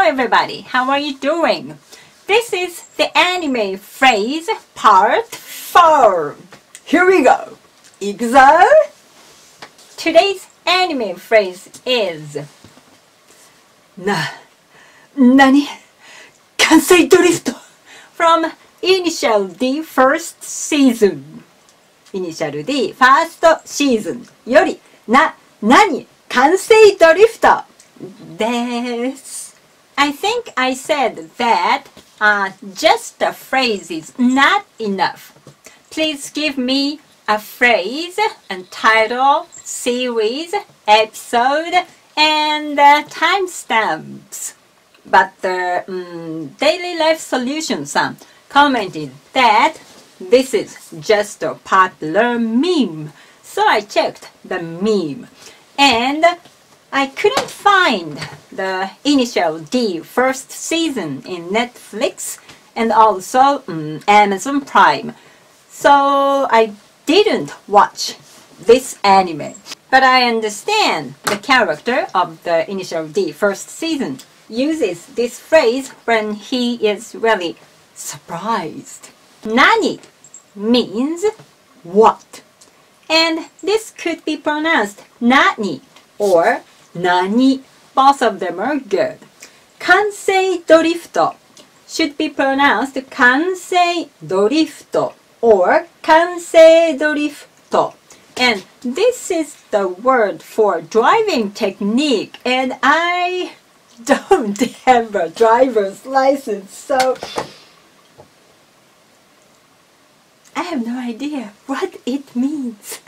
everybody, how are you doing? This is the anime phrase part 4. Here we go. いくぞ! Today's anime phrase is Nani? Kansei Dorifuto from Initial D first season. Initial D first season よりNani? Kansei Dorifuto です。I think I said that just a phrase is not enough. Please give me a phrase and title, series, episode, and timestamps. But the Daily Life Solution-san commented that this is just a popular meme. So I checked the meme. And I couldn't find the Initial D first season in Netflix and also Amazon Prime. So I didn't watch this anime. But I understand the character of the Initial D first season uses this phrase when he is really surprised. Nani means what? And this could be pronounced Nani or Nani. Both of them are good. Kansei Dorifuto should be pronounced Kansei Dorifuto or Kansei Dorifuto. And this is the word for driving technique. And I don't have a driver's license, so I have no idea what it means.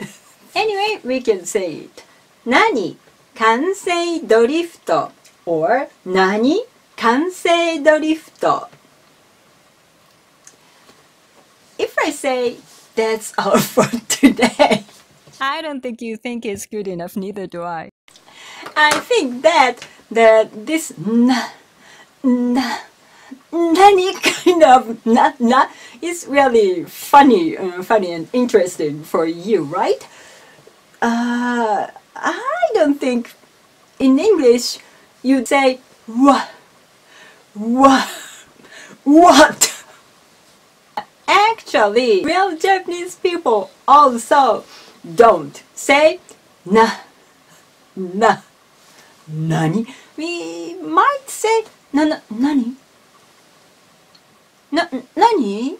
Anyway, we can say it. Nani? Kansei Dorifuto or Nani? Kansei Dorifuto. If I say that's all for today, I don't think you think it's good enough, neither do I. I think that this Nani kind of na is really funny and interesting for you, right? I don't think in English you'd say what. Actually, real Japanese people also don't say nani. We might say nani. Nani?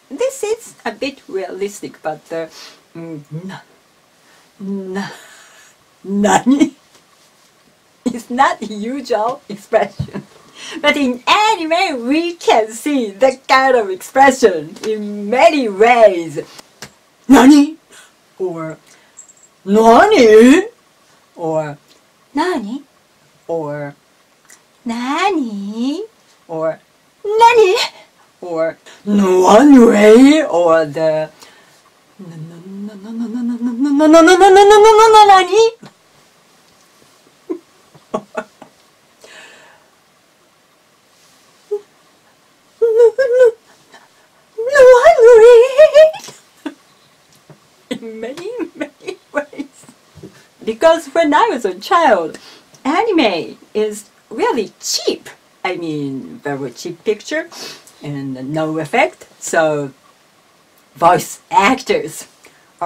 This is a bit realistic, but nani is not a usual expression. But in anime, we can see that kind of expression in many ways. Nani? Or Nani? Or Nani? Or Nani? Or Nani? Or no one way? Or the Nani? In many ways. Because when I was a child, anime is really cheap. I mean, very cheap picture and no effect. So voice actors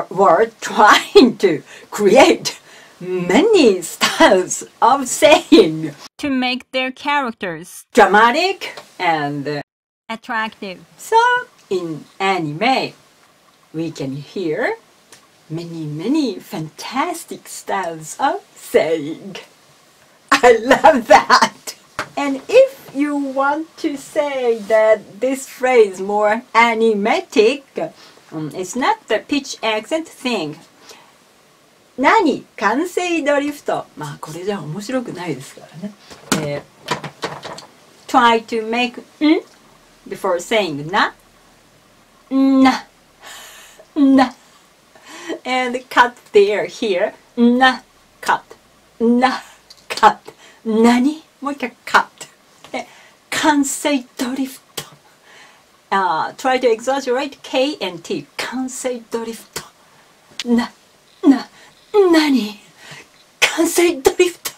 were trying to create many styles of saying to make their characters dramatic and attractive. So in anime, we can hear many fantastic styles of saying. I love that! And if you want to say that this phrase more animatic, it's not the pitch accent thing. Nani? Kansei Dorifuto. まあこれじゃ面白くないですからね。Try to make before saying na. And cut the air here. Cut. Nani? もう一回 cut. Kansei Dorifuto. Try to exaggerate K and T. Kansei Dorifuto. Nani? Kansei Dorifuto.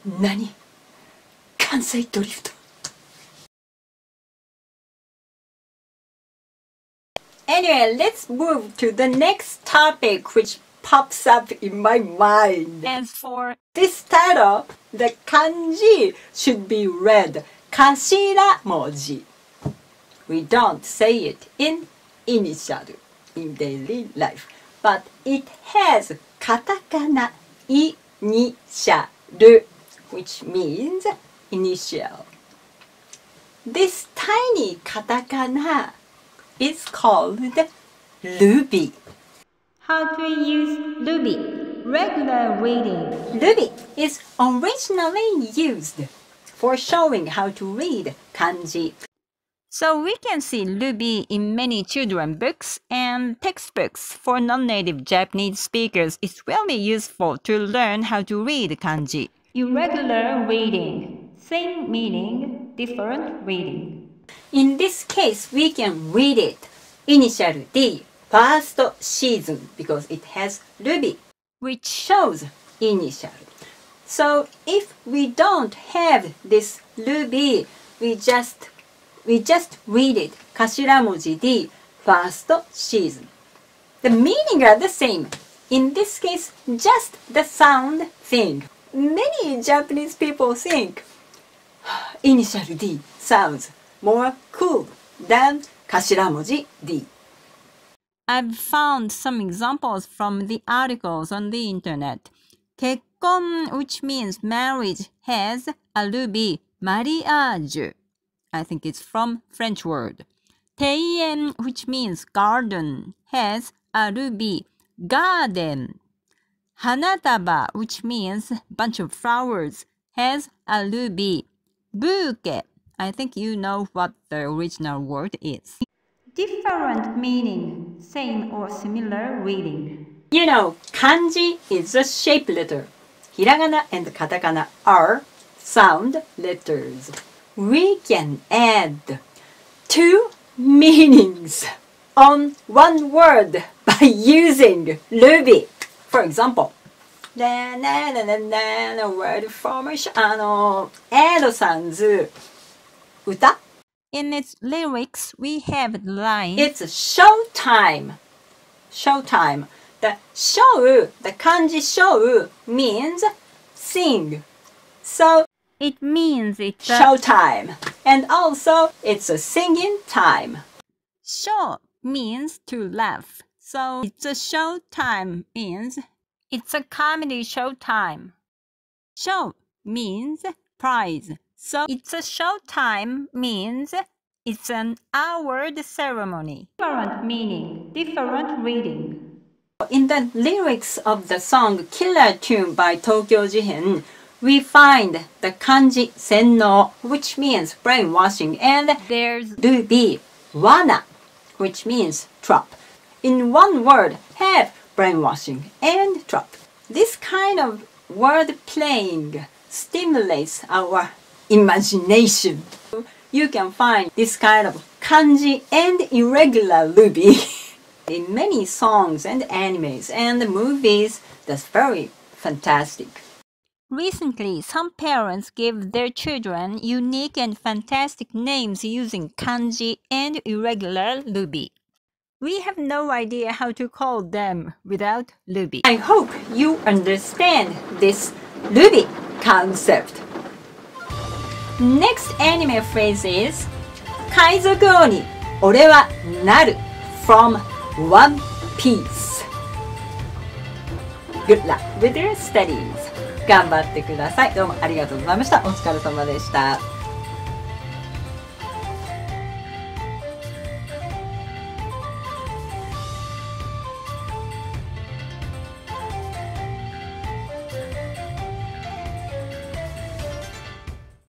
何関西ドリフト。Anyway, let's move to the next topic which pops up in my mind. As for this title, the kanji should be read 頭文字. We don't say it in initial in daily life, but it has katakana initial, which means initial. This tiny katakana is called ruby. How to use ruby? Regular reading. Ruby is originally used for showing how to read kanji. So we can see ruby in many children books and textbooks. For non-native Japanese speakers, it's really useful to learn how to read kanji. Irregular reading. Same meaning, different reading. In this case, we can read it initial D first season because it has ruby, which shows initial. So if we don't have this ruby, we just read it 頭文字D first season. The meaning are the same. In this case, just the sound thing. Many Japanese people think initial D sounds more cool than 頭文字 D. I've found some examples from the articles on the internet. 結婚, which means marriage, has a ruby, mariage. I think it's from French word. 庭園, which means garden, has a ruby, garden. 花束, which means bunch of flowers, has a ruby, bouquet. I think you know what the original word is. Different meaning, same or similar reading. You know, kanji is a shape letter. Hiragana and katakana are sound letters. We can add two meanings on one word by using ruby. For example, word formation, Edoさんず歌. In its lyrics, we have the line, It's showtime. Showtime. The show, the kanji show means sing. So it means it's showtime. And also it's a singing time. Show means to laugh. So it's a show time means it's a comedy show time. Show means prize. So it's a show time means it's an award ceremony. Different meaning, different reading. In the lyrics of the song Killer Tune by Tokyo Jihen, we find the kanji senno, which means brainwashing, and There's ruby, wana, which means trap. In one word, have brainwashing and trap. This kind of word playing stimulates our imagination. You can find this kind of kanji and irregular ruby in many songs and animes and movies. That's very fantastic. Recently, some parents give their children unique and fantastic names using kanji and irregular ruby. We have no idea how to call them without ruby. I hope you understand this ruby concept. Next anime phrase is 海賊王に俺はなる from One Piece. Good luck with your studies. 頑張ってください。どうもありがとうございました。お疲れ様でした。